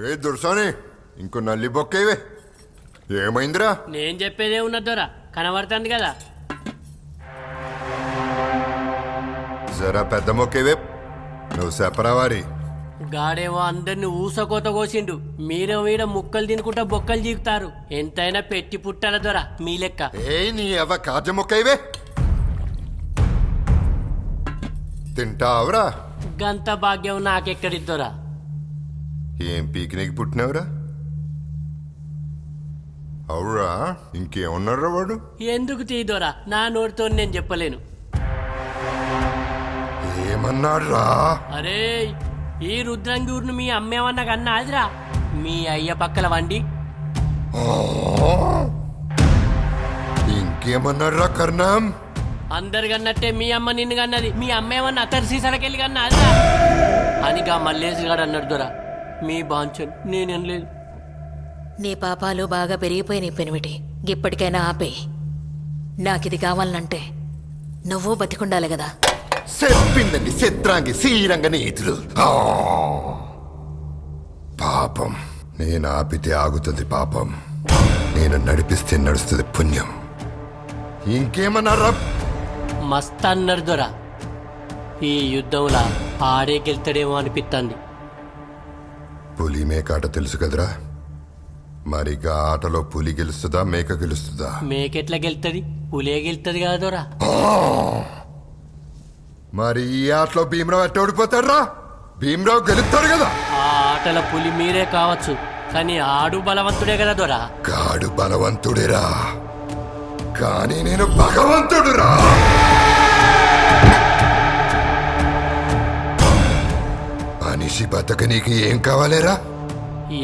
ఏ దుర్సాని ఇంకో నల్లి బొక్కవే ఏమైందిరా? నేను చెప్పేదే ఉన్నదోరా, కనబడుతుంది కదా. జరా పెద్ద మొక్కవే, నువ్వు చెప్పరావారి. గాడేమో అందరిని ఊసకోత కోసిండు, మీరేమో ఈడ ముక్కలు తినుకుంటా బొక్కలు జీకుతారు. ఎంతైనా పెట్టి పుట్టాల దొరా మీ లెక్క. ఏ నీ అవ్వ కాజ మొక్కవే తింటావురా? గంత భాగ్యం నాకెక్కడిద్దోరా. ఏం పీకినీకి పుట్టినావురా? అవురా, ఇంకేమన్నారా వాడు? ఎందుకు తీదోరా, నా నోటితో నేను చెప్పలేను. ఏమన్నాడ్రా? అరే ఈ రుద్రంగూరును మీ అమ్మేమన్నా కన్నా అదిరా, మీ అయ్య పక్కల వండి. ఇంకేమన్నాడ్రా కర్ణం? అందరు కన్నట్టే మీ అమ్మ నిన్ను కన్నది, మీ అమ్మ ఏమన్నా అతని సీసాలకెళ్ళి కన్నా అదిరా అనిగా మల్లేసి గాడు అన్నాడు దొరా. మీ బాంచన్ నేనేం. నీ పాపాలు బాగా పెరిగిపోయినాయి పెనిమిటి, ఇప్పటికైనా ఆపే. నాకిది కావాలనంటే నువ్వు బతికుండాలి కదా. చెప్పిందండి చిత్రాంగి శ్రీరంగ నీతులు. పాపం నేను ఆపితే ఆగుతుంది పాపం, నేను నడిపిస్తే నడుస్తుంది పుణ్యం. ఇంకేమన్నారా? మస్త్ అన్నారు దొరా. ఈ యుద్ధంలా ఆడేకెళ్తాడేమో అనిపిస్తుంది. పులి మేకాట తెలుసు కదరా, మరిగా ఆటలో పులి గెలుస్తుందా మేక గెలుస్తుందా? మేకెట్లా గెలుతుంది, పులే గెలుతుంది కదా దొరా. మరి ఈ ఆటలో భీమరావు ఎట్ట ఓడిపోతాడ్రా? భీమరావు గెలుస్తాడు కదా. ఆ ఆటల పులి మీరే కావచ్చు, కానీ ఆడు బలవంతుడే కదా దొరా. గాడు బలవంతుడేరా, కానీ నేను భగవంతుడురా. మనిషి బతకనీకి ఏం కావాలేరా?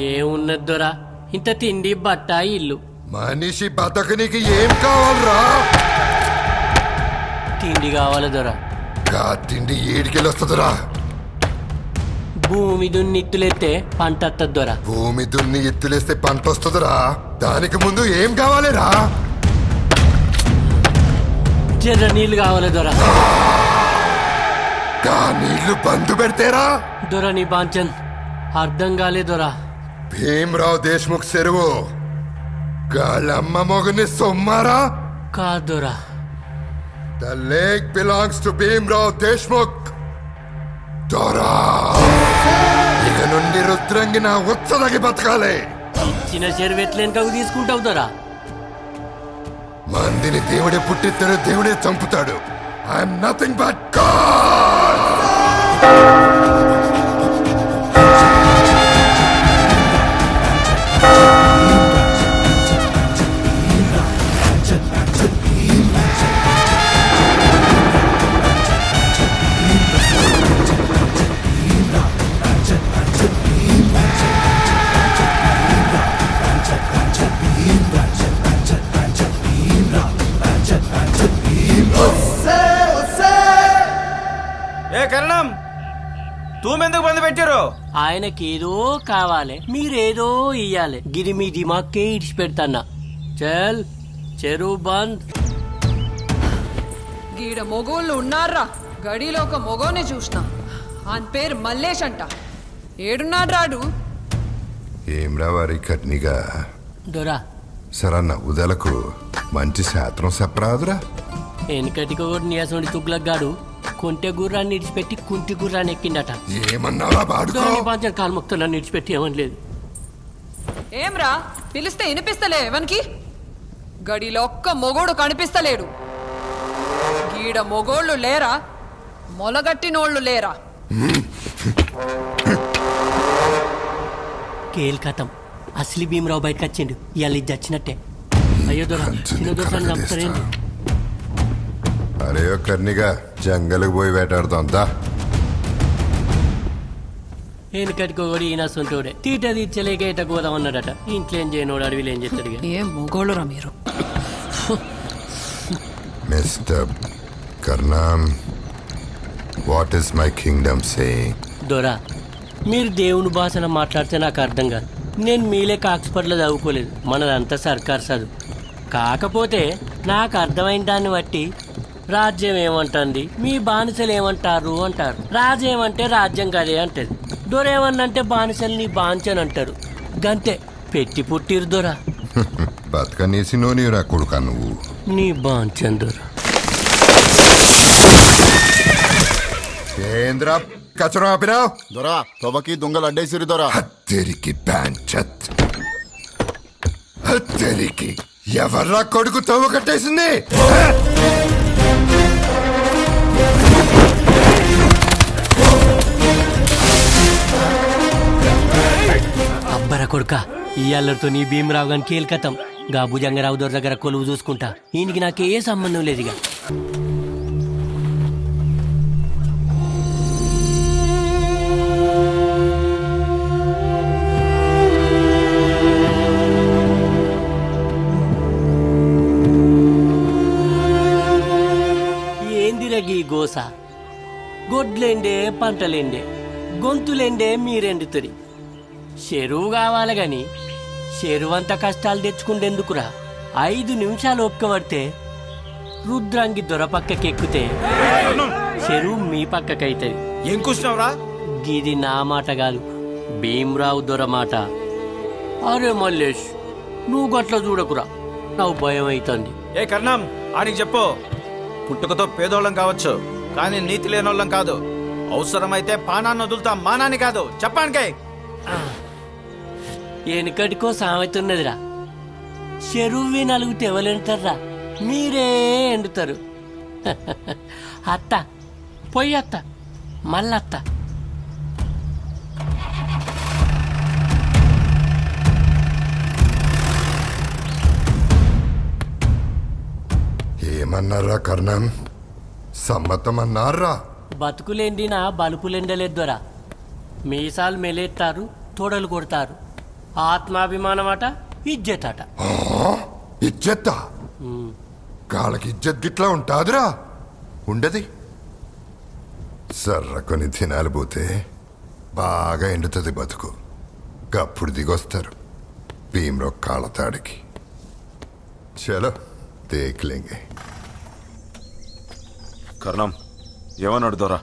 ఏమున్నది దొరా, ఇంత తిండి బట్ట ఇల్లు. మనిషి బతకనీకి ఏం కావాలరా? తిండి కావాలి దొరా. గా తిండి ఏడికెళ్ళొస్తుందిరా? భూమి దున్నిత్తులెత్తే పంట వస్తుంది దొరా. భూమి దున్ని ఎత్తులేస్తే పంట వస్తుందిరా. దానికి ముందు ఏం కావాలేరా? జర్ర నీళ్ళు కావాలి దొరా. గా నీళ్లు బంధు పెడితేరా? దొర నీ బాంచన్ అర్థం కాలే దొరా. భీమరావు దేశ్ముఖ్ చెరువు గాళ్ళమ్మ మొగని సొమ్మారా? కాదు దొరా. The lake belongs to Bhimrao Deshmukh. దొరా, ఇక నుండి రుద్రంగి నా ఉత్సదకి బతకాలి. ఇచ్చిన చెరువెట్లెనకకు తీసుకుంటావు దొరా. మందిని దేవుడే పుట్టిస్తాడు, దేవుడే చంపుతాడు. I'm nothing but God. ఏ కరణం, తూమెందుకు బంద్ పెట్టారు? ఆయనకేదో కావాలి, మీరేదో ఇయ్యాలి. గిరి మీ దిమాక్కే ఇడిచి పెడతాన్నా. చల్ చెరువు బంద్. గీడ మొగోళ్ళు ఉన్నారా? గడిలో ఒక మొగోనే చూసిన, ఆయన పేరు మల్లేష్ అంట. ఏడున్నాడు రాడు? ఏమ్రా వారి కట్నిగా దొరా. సరే నవ్వుదలకు మంచి శాస్త్రం చెప్పరాదురా? వెనకటికి కూడా నీసండి తుగ్లగ్గాడు కొంటె గుర్రాన్ని ఇడిచిపెట్టి కుంటి గుర్రాన్ని ఎక్కిండట. ఏమన్నారా బాడుకో? బాంచన్ కాలు మొక్తో నన్ను ఇడిచిపెట్టి ఏమని లేదు. ఏమ్రా పిలిస్తే వినిపిస్తలే ఎవనికి? గడిలో ఒక్క మొగోడు కనిపిస్తలేడు. గీడ మొగోళ్ళు లేరా? మొలగట్టినోళ్ళు లేరా? కేల్ కథం అసలు భీమరావు బయటకు వచ్చిండు. ఇవాళ ఇది చచ్చినట్టే. అయ్యో దొరా, చిన్న దొరసాన్ని చంపుతారేంటి? అరే కర్నిగా జంగలకు పోయి వేటాడుతాం దా. వెనకటికి కూడా ఈయన సొంతోడే తీట తీర్చలేక ఇట పోదామన్నాడట. ఇంట్లో ఏం చేయనోడు అడవిలో ఏం చేస్తాడు? ఏం మొగోళ్ళురా మీరు? Mister Karnam, what is my kingdom saying? దొరా, మీరు దేవుని భాషలో మాట్లాడితే నాకు అర్థం కాదు. నేను మీలేక ఆక్స్ఫర్డ్లో చదువుకోలేదు, మనదంతా సర్కార్ చదువు. కాకపోతే నాకు అర్థమైన దాన్ని బట్టి రాజ్యం ఏమంటుంది, మీ బానిసలు ఏమంటారు అంటారు. రాజ్యం అంటే రాజ్యం కదే అంటది. దొరేమన్నంటే బానిసల్ని బాంచనంటారు గంతే పెట్టి పుట్టిరు దొర. బతకనేసి నోనిరా కొడుకా నువ్వు. నీ బాంచన్ దొర. ఏంద్ర కచరం ఆపినావు? దొరా తొవకి దొంగలు అడ్డేసిరి దొరా. హత్తెరికి ప్యాంచత్, హత్తెరికి ఎవర్రా కొడుకు తవ్వ కట్టేసింది? అబ్బర కొడుక ఈ అల్లరితో నీ భీమరావు గాని కీలకతం గా భుజంగరావు దొర దగ్గర కొలువు చూసుకుంటా. ఈయనకి నాకే సంబంధం లేదుగా. ఏందిరగీ గోస? గొడ్లెండే పంటలేండే గొంతులేండే మీరెండుతుంది. చెరువు కావాలి గాని చెరువంత కష్టాలు తెచ్చుకుంటేందుకురా? 5 నిమిషాలు ఓపిక పడితే రుద్రాంగి దొర పక్కకెక్కితే చెరువు మీ పక్కకైతుంది. ఏం కూర్చున్నావురా? గిది నా మాట కాదు, భీమరావు దొర మాట. అరే మల్లేష్, నువ్వు గట్ల చూడకురా, నాకు భయం అవుతుంది. ఏ కర్ణం, ఆడికి చెప్పు, పుట్టుకతో పేదోళ్ళం కావచ్చు కానీ నీతి లేనోళ్ళం కాదు. అవసరమైతే పానాన్ని వదులుతాం, మానాన్ని కాదు. చెప్పానికే వెనుకటికో సామెతున్నదిరా, చెరువు నలుగుతే ఎవరెంటారా? మీరే ఎండుతారు. అత్త పొయ్యత్త మళ్ళత్త. ఏమన్నారా కర్ణం? సమ్మతమన్నారా? బతుకులెండినా బలుపులెండలేద్దరా. మీసాలు మెలేస్తారు, తోడలు కొడతారు. ఆత్మాభిమానం అట, ఇజ్జత్ అట. ఇజ్జత్తా? కాళ్ళకి ఇజ్జత్ గిట్లా ఉంటాదిరా? ఉండది. సర్రకొని తినాలి పోతే బాగా ఎండుతుంది బతుకు. గప్పుడు దిగొస్తారు భీమరావు కాళ్ళ తాడికి. చలో దేఖ్లేంగే. కర్ణం ఏమన్నాడు దొరా?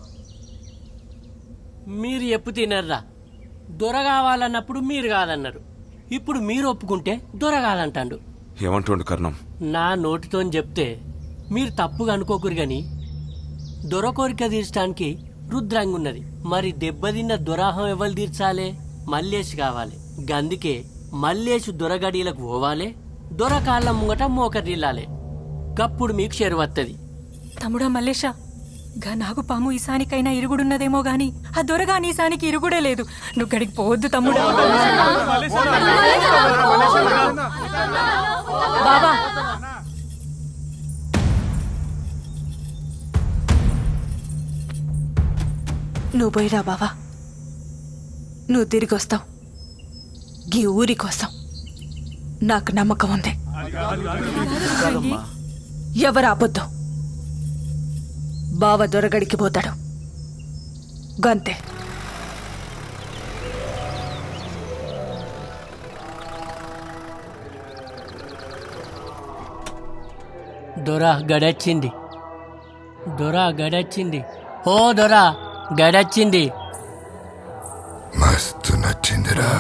మీరు ఎప్పు తినర్రా. దొర కావాలన్నప్పుడు మీరు కాదన్నారు, ఇప్పుడు మీరు ఒప్పుకుంటే దొర కాదంటాడు. ఏమంటుండు కర్ణం? నా నోటితో చెప్తే మీరు తప్పుగా అనుకోకురు గాని దొర కోరిక తీర్చడానికి రుద్రాంగి ఉన్నది. మరి దెబ్బతిన్న దొరాహం ఎవరు తీర్చాలే? మల్లేష్ కావాలి. గందుకే మల్లేష్ దొరగడీలకు పోవాలే, దొర కాళ్ళ ముంగట మోకరిల్లాలే. గప్పుడు మీకు చెరువత్తది. తమ్ముడా మల్లేష, గా నాగు పాము ఈసానికైనా ఇరుగుడున్నదేమో గాని ఆ దొరగా నీసానికి ఇరుగుడే లేదు. నువ్వు గడికి పోవద్దు తమ్ముడా. బాబా నువ్వు పోయిరా బావా, నువ్వు తిరిగి వస్తావు. గీ ఊరి కోసం నాకు నమ్మకం ఉంది. ఎవరు ఆపొద్దు. బావ దొరగడికి పోతాడు గంతే. దొరా గడచ్చింది, దొరా గడచ్చింది. ఓ దొరా గడచ్చింది. మస్తు నచ్చిందిరా.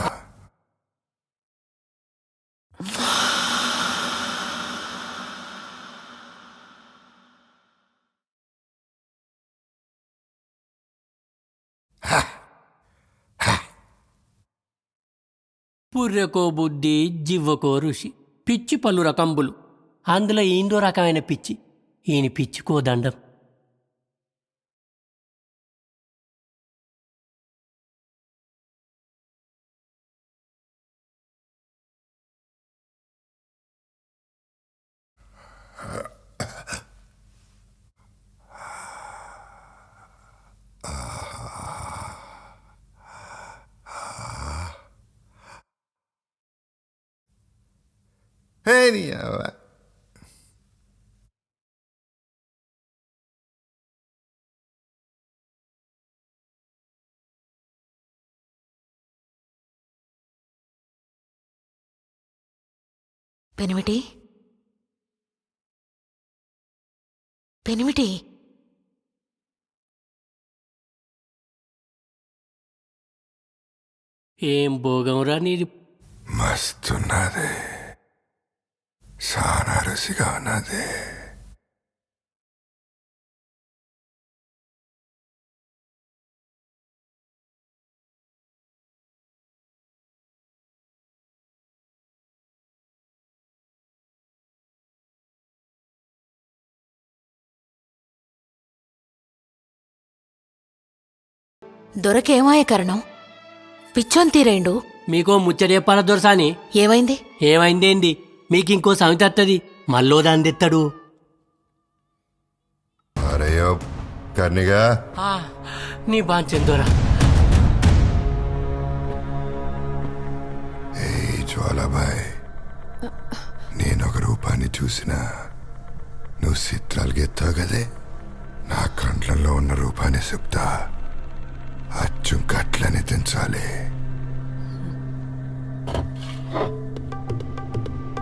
పుర్రెకో బుద్ధి, జివ్వకో ఋషి. పిచ్చి పలు రకంబులు, అందులో ఏందో రకమైన పిచ్చి. ఈయన పిచ్చికో దండం. పెనిమిటి, పెనిమిటి. ఏం భోగంరా నీది. మస్తున్నది, చాలా రుచిగా ఉన్నది. దొరకేమాయ కారణం పిచ్చోన్ తీరేండు. మీకో ముచ్చట చెప్పాలా దొరసాని? ఏమైంది? ఏమైందేంది, మీకు ఇంకో సమితి వస్తుంది, మళ్ళో దాన్ని తెత్తాడు. అరయో కన్నిగా, నీ బాంచెన్ దొర. ఏ జ్వాలాబాయ్, నేనొక రూపాన్ని చూసినా నువ్వు చిత్రాలు గెత్తావు కదే, నా కంట్లలో ఉన్న రూపాన్ని చెప్తా. అచ్చం గట్లని దించాలి.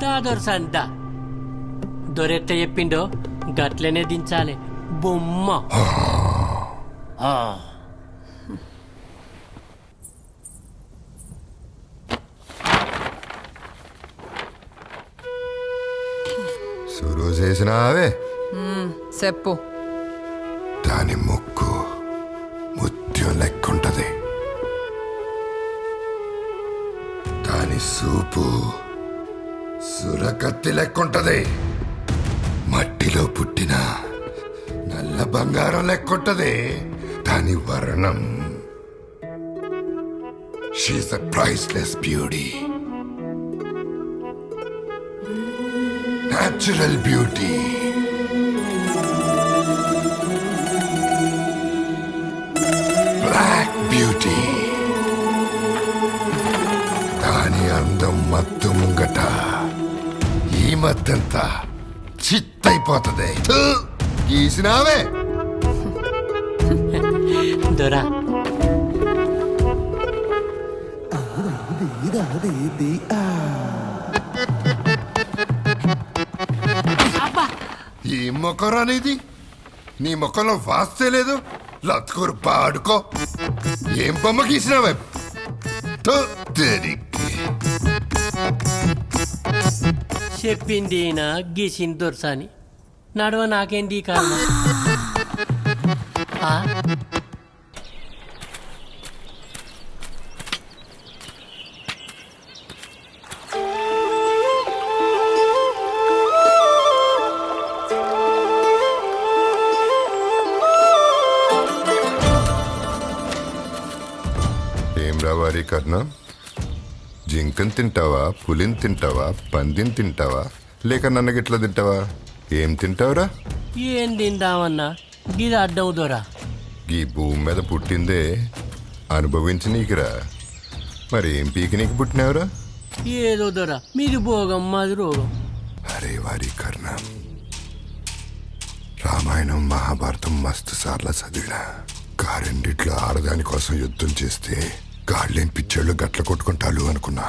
దా దొరసాని దా. దొరెట్ట చెప్పిండో గట్లనే దించాలి. బొమ్మ. సురు చేసినావే, చెప్పు. దాని ముక్కు ముత్యం లెక్కుంటది, దాని సూపు సురకత్తి లెక్కుంటది, మట్టిలో పుట్టిన నల్ల బంగారం లెక్కుంటది దాని వర్ణం. She's a priceless beauty, natural beauty. Black beauty. దాని అందం మత్తు ముంగట ఈ మత్తంతా చిత్తైపోతుంది. గీసినావే దొరా. ఈ మొక్కరా నీది? నీ మొక్కలో వాస్తే లేదు. లత్కూరు పాడుకో. ఏం బొమ్మ గీసినావే? చెప్పింది నా గీసింది దొరసాని. నడవ నాకేంటి కారణం? ఏం రావారి కర్ణం? జింకని తింటావా, పులిని తింటావా, పందిని తింటావా, లేక నన్ను గిట్ల తింటావా? ఏం తింటావురా? ఏం తిందామన్నా గిది అడ్డం దొరా. ఈ భూమి మీద పుట్టిందే అనుభవించి నీకురా. మరి ఏం పీకి నీకు పుట్టినావురా? ఏదో దొరా, మీది భోగం మాది రోగం. అరే వారి కర్ణం, రామాయణం మహాభారతం మస్తు సార్లు చదివినా. కారెండిట్లో ఆడదాని కోసం యుద్ధం చేస్తే గాళ్ళేం పిచ్చోళ్ళు గట్ల కొట్టుకుంటారు అనుకున్నా.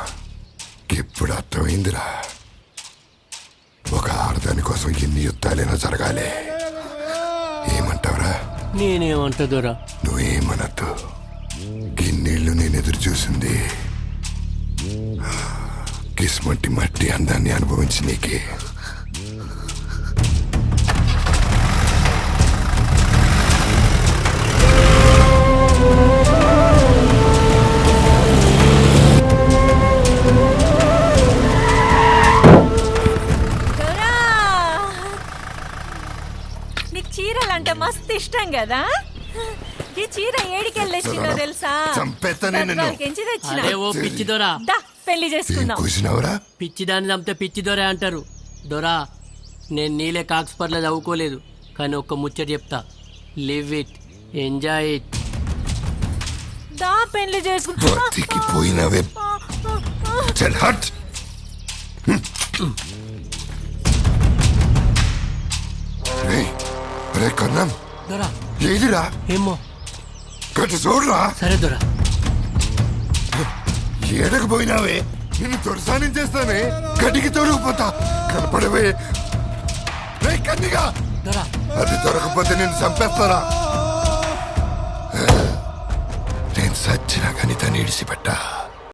ఇప్పుడు అర్థమైందిరా, ఒక ఆడదాని కోసం ఎన్ని యుద్ధాలైనా జరగాలి. ఏమంటావురా? నేనేమంటా దొరా? నువ్వేమనద్దు. గిన్నీళ్ళు నేను ఎదురు చూసింది కిస్మట్టి మట్టి అందాన్ని అనుభవించి నీకే. నీకు చీరలంటే మస్తు ఇష్టం కదా. ఈ చీర ఏడికెళ్ళొచ్చిందో తెలుసా? చంపేస్తానే నిన్ను. ఎంచి తెచ్చిన. అదే ఓ పిచ్చి దొరా. దా పెళ్లి చేసుకుందాం. కూసినవరా? పిచ్చిదాన్ని చంపితే పిచ్చి దొరే అంటారు. దొరా, నేను నీలే కాక్స్పర్లో చదువుకోలేదు, కానీ ఒక్క ముచ్చట చెప్తా. Live it, enjoy it. దా పెళ్లి చేసుకుందాం. బతికి పోయినవే. చల్ హట్. రే కన్నం, దొరా. ఏదిరా? ఏమో. గట్టు చూడరా. సరే దొరా. ఏడకు పోయినావే? నిన్ను తొరసానించేస్తానే. గడికి తొలగిపోతా. కనపడవే రే కన్నిగా. దొరా. అది దొరకపోతే నేను చంపేస్తారా? నేను సచ్చినా కానీ తను ఇడిసిపెట్టా.